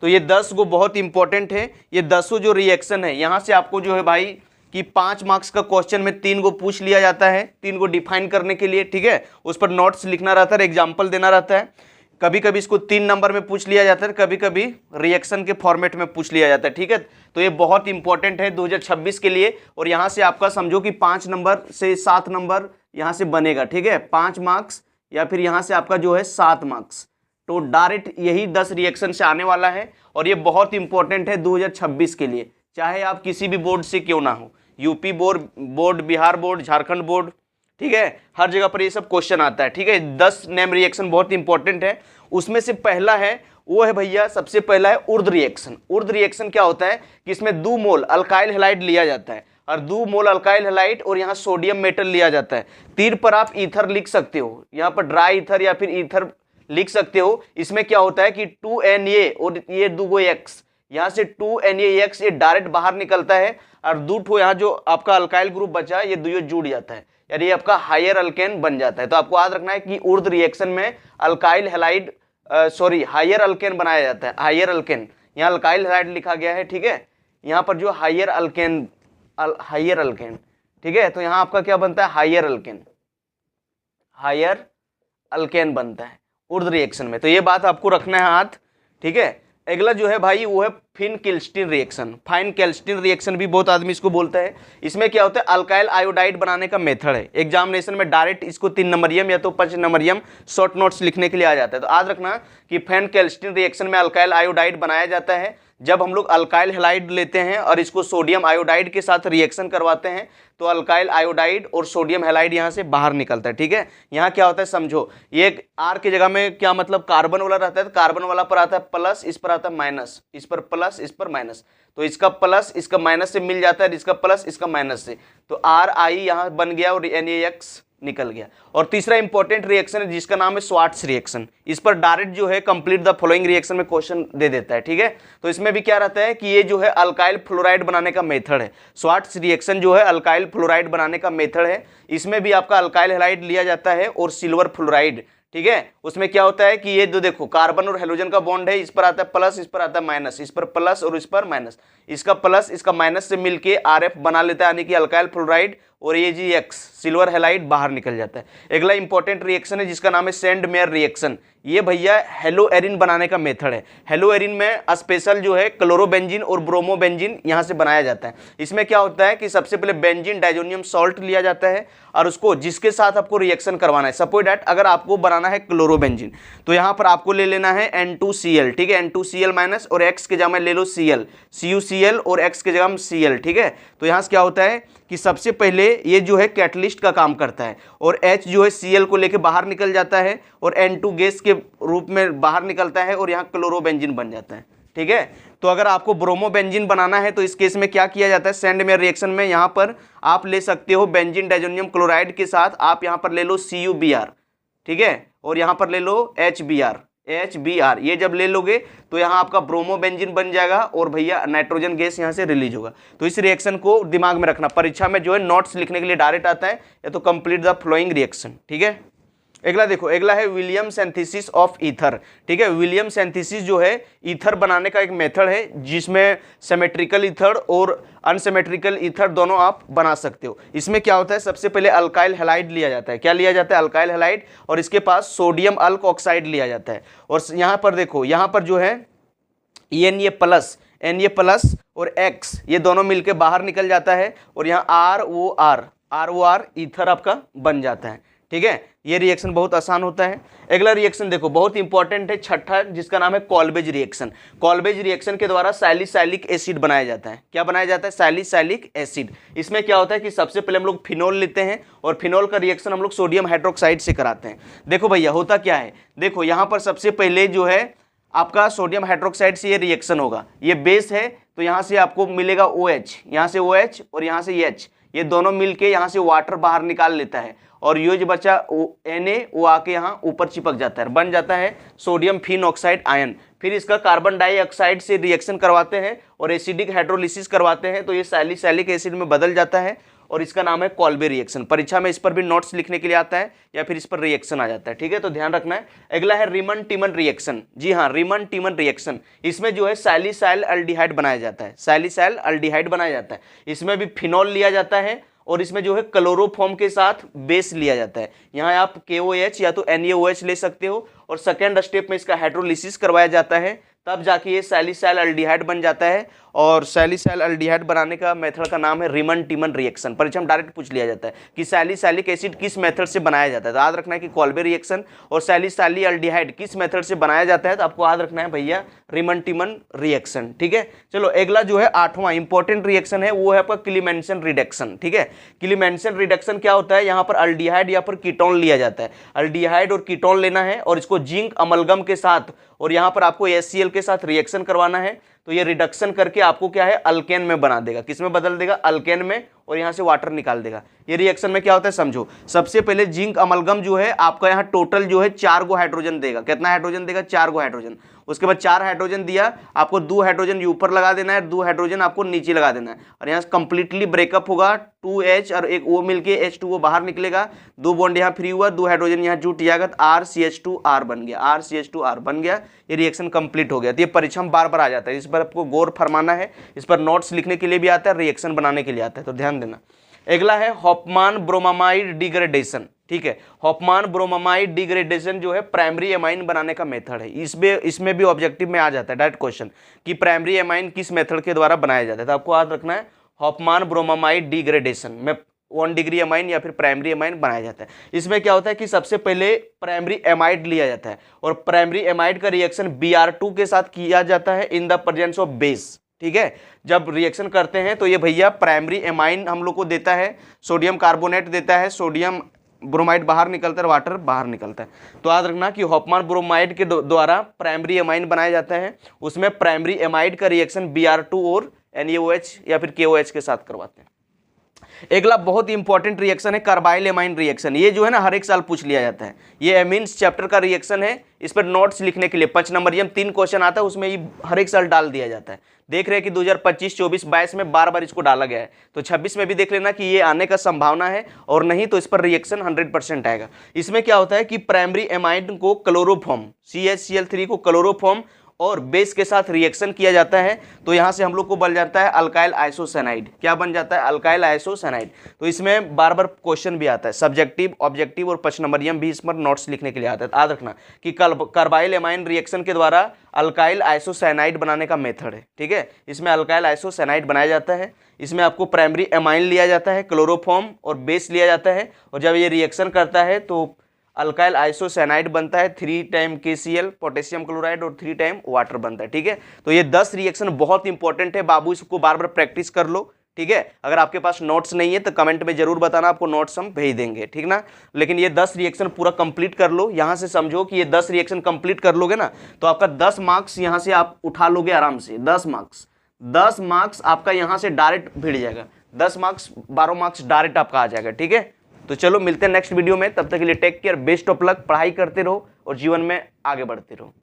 तो ये 10 को बहुत इंपॉर्टेंट है। ये 10 जो रिएक्शन है यहाँ से आपको जो है भाई कि 5 मार्क्स का क्वेश्चन में 3 को पूछ लिया जाता है, 3 को डिफाइन करने के लिए, ठीक है। उस पर नोट्स लिखना रहता है, एग्जाम्पल देना रहता है। कभी कभी इसको 3 नंबर में पूछ लिया जाता है, कभी कभी रिएक्शन के फॉर्मेट में पूछ लिया जाता है, ठीक है। तो ये बहुत इंपॉर्टेंट है 2026 के लिए। और यहाँ से आपका समझो कि 5 नंबर से 7 नंबर यहाँ से बनेगा, ठीक है, 5 मार्क्स या फिर यहाँ से आपका जो है 7 मार्क्स। तो डायरेक्ट यही 10 रिएक्शन से आने वाला है और ये बहुत इंपॉर्टेंट है 2026 के लिए, चाहे आप किसी भी बोर्ड से क्यों ना हो, UP board, Bihar board, Jharkhand board, ठीक है, हर जगह पर ये सब क्वेश्चन आता है, ठीक है। 10 नेम रिएक्शन बहुत इंपॉर्टेंट है। उसमें से पहला है वो है भैया, सबसे पहला है उर्द रिएक्शन। उर्द रिएक्शन क्या होता है कि इसमें 2 मोल अल्काइल हैलाइड लिया जाता है और 2 मोल अल्काइल हैलाइड और यहाँ सोडियम मेटल लिया जाता है। तीर पर आप ईथर लिख सकते हो, यहाँ पर ड्राई ईथर या फिर ईथर लिख सकते हो। इसमें क्या होता है कि 2Na और ये 2 X, यहाँ से 2NaX ये डायरेक्ट बाहर निकलता है और 2 यहाँ जो आपका अल्काइल ग्रुप बचा है ये 2 जुड़ जाता है, यानी आपका हायर अल्केन बन जाता है। तो आपको याद रखना है कि उर्द रिएक्शन में अल्काइल हैलाइड हायर अल्केन बनाया जाता है। हायर अल्केन, यहाँ अल्काइल हैलाइड लिखा गया है, ठीक है, यहाँ पर जो हायर अल्केन, ठीक है। तो यहाँ आपका क्या बनता है, हायर अल्केन बनता है उर्द रिएक्शन में। तो ये बात आपको रखना है हाथ, ठीक है। अगला जो है भाई वो है फिन केल्स्टिन रिएक्शन। फाइन केल्स्टिन रिएक्शन भी बहुत आदमी इसको बोलता है। इसमें क्या होता है, अल्काइल आयोडाइड बनाने का मेथड है। एग्जामिनेशन में डायरेक्ट इसको 3 नंबरियम या तो 5 नंबरियम शॉर्ट नोट्स लिखने के लिए आ जाता है। तो याद रखना कि फिन केल्स्टिन रिएक्शन में अल्काइल आयोडाइड बनाया जाता है। जब हम लोग अल्काइल हैलाइड लेते हैं और इसको सोडियम आयोडाइड के साथ रिएक्शन करवाते हैं तो अल्काइल आयोडाइड और सोडियम हैलाइड यहाँ से बाहर निकलता है, ठीक है। यहाँ क्या होता है समझो, ये आर की जगह में क्या मतलब कार्बन वाला रहता है, तो कार्बन वाला पर आता है प्लस, इस पर आता है माइनस, इस पर प्लस, इस पर माइनस। तो इसका प्लस इसका माइनस से मिल जाता है, इसका प्लस इसका माइनस से, तो RI यहाँ बन गया और NaX निकल गया। और तीसरा इंपॉर्टेंट रिएक्शन है जिसका नाम है स्वार्ट्स रिएक्शन। इस पर डायरेक्ट जो है कंप्लीट द फॉलोइंग रिएक्शन में क्वेश्चन दे देता है, ठीक है। तो इसमें भी क्या रहता है कि ये जो है अल्काइल फ्लोराइड बनाने का मेथड है। स्वार्ट्स रिएक्शन जो है अल्काइल फ्लोराइड बनाने का मेथड है। इसमें भी आपका अल्काइल हैलाइड लिया जाता है और सिल्वर फ्लोराइड, ठीक है। उसमें क्या होता है कि ये जो देखो कार्बन और हेलोजन का बॉन्ड है, इस पर आता है प्लस, इस पर आता है माइनस, इस पर प्लस और इस पर माइनस, इसका प्लस इसका माइनस से मिलके RF बना लेता है, यानी कि अल्काइल फ्लोराइड, और AgX सिल्वर हैलाइड बाहर निकल जाता है। अगला इंपॉर्टेंट रिएक्शन है जिसका नाम है सेंड मेयर रिएक्शन। ये भैया हेलो एरिन बनाने का मेथड है। हेलो एरिन में स्पेशल जो है क्लोरोबेंजीन और ब्रोमोबेंजीन यहाँ से बनाया जाता है। इसमें क्या होता है कि सबसे पहले बेंजीन डाइजोनियम सॉल्ट लिया जाता है और उसको जिसके साथ आपको रिएक्शन करवाना है, सपोज दैट अगर आपको बनाना है क्लोरोबेंजीन तो यहाँ पर आपको ले लेना है N2Cl, ठीक है, N2Cl माइनस, और X के जगह में ले लो Cl, CuCl और X के जगह में Cl, ठीक है। तो यहाँ से क्या होता है कि सबसे पहले ये जो है कैटलिस्ट का काम करता है और H जो है Cl को लेके बाहर निकल जाता है और N2 गैस के रूप में बाहर निकलता है और यहाँ क्लोरोबेंजीन बन जाता है, ठीक है। तो अगर आपको ब्रोमोबेंजीन बनाना है तो इस केस में क्या किया जाता है, सेंड मेयर रिएक्शन में यहाँ पर आप ले सकते हो बेंजीन डाइजोनियम क्लोराइड के साथ आप यहाँ पर ले लो CuBr, ठीक है, और यहाँ पर ले लो HBr। ये जब ले लोगे तो यहाँ आपका ब्रोमोबेंजीन बन जाएगा और भैया नाइट्रोजन गैस यहाँ से रिलीज होगा। तो इस रिएक्शन को दिमाग में रखना, परीक्षा में जो है नोट्स लिखने के लिए डायरेक्ट आता है या तो कंप्लीट द फ्लोइंग रिएक्शन, ठीक है। अगला देखो, अगला है विलियम सिंथेसिस ऑफ ईथर, ठीक है। विलियम सिंथेसिस जो है ईथर बनाने का एक मेथड है जिसमें सिमेट्रिकल ईथर और अनसिमेट्रिकल ईथर दोनों आप बना सकते हो। इसमें क्या होता है, सबसे पहले अल्काइल हैलाइड लिया जाता है। क्या लिया जाता है, अल्काइल हैलाइड, और इसके पास सोडियम अल्क ऑक्साइड लिया जाता है। और यहाँ पर देखो, यहाँ पर जो है Na प्लस और X ये दोनों मिलके बाहर निकल जाता है और यहाँ ROR ईथर आपका बन जाता है, ठीक है। ये रिएक्शन बहुत आसान होता है। अगला रिएक्शन देखो बहुत इंपॉर्टेंट है, छठा, जिसका नाम है कॉल्बेज रिएक्शन। कॉल्बेज रिएक्शन के द्वारा सैलिसाइलिक एसिड बनाया जाता है। क्या बनाया जाता है, सैलिसाइलिक एसिड। इसमें क्या होता है कि सबसे पहले हम लोग फिनोल लेते हैं और फिनोल का रिएक्शन हम लोग सोडियम हाइड्रोक्साइड से कराते हैं। देखो भैया होता क्या है, देखो यहाँ पर सबसे पहले जो है आपका सोडियम हाइड्रोक्साइड से ये रिएक्शन होगा, ये बेस है तो यहाँ से आपको मिलेगा OH, यहाँ से OH और यहाँ से H, ये दोनों मिलके यहाँ से वाटर बाहर निकाल लेता है और ये जो बचा Na वो आके यहाँ ऊपर चिपक जाता है, बन जाता है सोडियम फिन ऑक्साइड आयन। फिर इसका कार्बन डाइऑक्साइड से रिएक्शन करवाते हैं और एसिडिक हाइड्रोलिसिस करवाते हैं तो ये सैलिसाइलिक एसिड में बदल जाता है और इसका नाम है कॉल्बे रिएक्शन। परीक्षा में इस पर भी नोट्स लिखने के लिए आता है या फिर इस पर रिएक्शन आ जाता है, ठीक है, तो ध्यान रखना है। अगला है रीमन टीमन रिएक्शन। जी हाँ, रीमन टीमन रिएक्शन, इसमें जो है सैलिसाइल एल्डिहाइड बनाया जाता है, सैलिसाइल एल्डिहाइड बनाया जाता है। इसमें भी फिनॉल लिया जाता है और इसमें जो है क्लोरोफॉर्म के साथ बेस लिया जाता है। यहाँ आप KOH या तो NaOH ले सकते हो और सेकेंड स्टेप में इसका हाइड्रोलिसिस करवाया जाता है, तब जाके ये सैलिसाइल एल्डिहाइड बन जाता है। और सैलिसाइल एल्डिहाइड बनाने का मेथड का नाम है रीमन टीमन रिएक्शन। परीक्षा में डायरेक्ट पूछ लिया जाता है कि सैलिसैलिक एसिड किस मेथड से बनाया जाता है, तो याद रखना है कि कॉल्बे रिएक्शन। और सैलिसाइल एल्डिहाइड किस मेथड से बनाया जाता है, तो आपको याद रखना है भैया रीमन टीमन रिएक्शन, ठीक है। चलो अगला जो है 8वां इंपॉर्टेंट रिएक्शन है, वो है आपका क्लीमेंसन रिडक्शन, ठीक है। क्लीमेंसन रिडक्शन क्या होता है, यहाँ पर अल्डिहाइड या फिर कीटोन लिया जाता है, अल्डिहाइड और कीटोन लेना है और इसको जिंक अमलगम के साथ और यहाँ पर आपको HCl के साथ रिएक्शन करवाना है। तो ये रिडक्शन करके आपको क्या है, अल्केन में बना देगा। किस में बदल देगा, अल्केन में, और यहाँ से वाटर निकाल देगा। ये रिएक्शन में क्या होता है समझो। सबसे पहले जिंक अमलगम जो है आपका यहाँ टोटल जो है 4 गो हाइड्रोजन देगा। कितना हाइड्रोजन देगा, 4 गो हाइड्रोजन। उसके बाद 4 हाइड्रोजन दिया, आपको 2 हाइड्रोजन ऊपर लगा देना है, 2 हाइड्रोजन आपको नीचे लगा देना है, और यहाँ से कंप्लीटली ब्रेकअप होगा। 2H और एक O मिलके H2O बाहर निकलेगा, 2 बॉन्ड यहाँ फ्री हुआ, 2 हाइड्रोजन यहाँ जुट जाएगा, तो RCH2R बन गया, RCH2R बन गया। ये रिएक्शन कंप्लीट हो गया। तो ये परीक्षा में बार बार आ जाता है, इस पर आपको गौर फरमाना है, इस पर नोट्स लिखने के लिए भी आता है, रिएक्शन बनाने के लिए आता है, तो ध्यान देना। अगला है हॉफमान ब्रोमामाइड डिग्रेडेशन, ठीक है। हॉफमान ब्रोमामाइड डिग्रेडेशन जो है प्राइमरी एमाइन बनाने का मेथड है। इसमें भी ऑब्जेक्टिव में आ जाता है डायरेक्ट क्वेश्चन कि प्राइमरी एमाइन किस मेथड के द्वारा बनाया जाता है, तो आपको याद रखना है हॉफमान ब्रोमामाइड डिग्रेडेशन में 1 डिग्री एमाइन या फिर प्राइमरी एमाइन बनाया जाता है। इसमें क्या होता है कि सबसे पहले प्राइमरी एमाइड लिया जाता है और प्राइमरी एमाइड का रिएक्शन Br2 के साथ किया जाता है in the presence of base, ठीक है। जब रिएक्शन करते हैं तो ये भैया प्राइमरी एमाइन हम लोग को देता है, सोडियम कार्बोनेट देता है, सोडियम ब्रोमाइड बाहर निकलता है, वाटर बाहर निकलता है। तो याद रखना कि हॉफमान ब्रोमाइड के द्वारा प्राइमरी एमाइन बनाया जाता है। उसमें प्राइमरी एमाइड का रिएक्शन Br2 और NaOH या फिर KOH के साथ करवाते हैं। अगला बहुत इंपॉर्टेंट रिएक्शन है कार्बाइल एमाइन रिएक्शन। ये जो है ना हर एक साल पूछ लिया जाता है। ये एमीन्स चैप्टर का रिएक्शन है, इस पर नोट्स लिखने के लिए 5 नंबर 3 क्वेश्चन आता है, उसमें ये हर एक साल डाल दिया जाता है। देख रहे हैं कि 2025, 24, 22 में बार बार इसको डाला गया है, तो 26 में भी देख लेना कि ये आने का संभावना है, और नहीं तो इस पर रिएक्शन 100% आएगा। इसमें क्या होता है कि प्राइमरी एमाइड को क्लोरोफॉर्म CHCl3 को क्लोरोफॉर्म और बेस के साथ रिएक्शन किया जाता है, तो यहाँ से हम लोग को बन जाता है अल्काइल आइसोसाइनाइड। क्या बन जाता है, अल्काइल आइसोसाइनाइड। तो इसमें बार बार क्वेश्चन भी आता है, सब्जेक्टिव, ऑब्जेक्टिव और 5 नंबर भी इस पर नोट्स लिखने के लिए आता है। याद रखना कि कार्बाइल एमाइन रिएक्शन के द्वारा अल्काइल आइसोसाइनाइड बनाने का मेथड है, ठीक है। इसमें अल्काइल आइसोसाइनाइड बनाया जाता है, इसमें आपको प्राइमरी एमाइन लिया जाता है, क्लोरोफॉर्म और बेस लिया जाता है, और जब ये रिएक्शन करता है तो अल्काइल आइसोसाइनाइड बनता है, 3 टाइम KCl पोटेशियम क्लोराइड और 3 टाइम वाटर बनता है, ठीक है। तो ये 10 रिएक्शन बहुत इंपॉर्टेंट है बाबू, इसको बार बार प्रैक्टिस कर लो, ठीक है। अगर आपके पास नोट्स नहीं है तो कमेंट में जरूर बताना, आपको नोट्स हम भेज देंगे, ठीक ना। लेकिन ये 10 रिएक्शन पूरा कंप्लीट कर लो। यहाँ से समझो कि ये 10 रिएक्शन कंप्लीट कर लोगे ना तो आपका 10 मार्क्स यहाँ से आप उठा लोगे आराम से। 10 मार्क्स आपका यहाँ से डायरेक्ट भिड़ जाएगा, 10 मार्क्स 12 मार्क्स डायरेक्ट आपका आ जाएगा, ठीक है। तो चलो मिलते हैं नेक्स्ट वीडियो में, तब तक के लिए take care, best of luck, पढ़ाई करते रहो और जीवन में आगे बढ़ते रहो।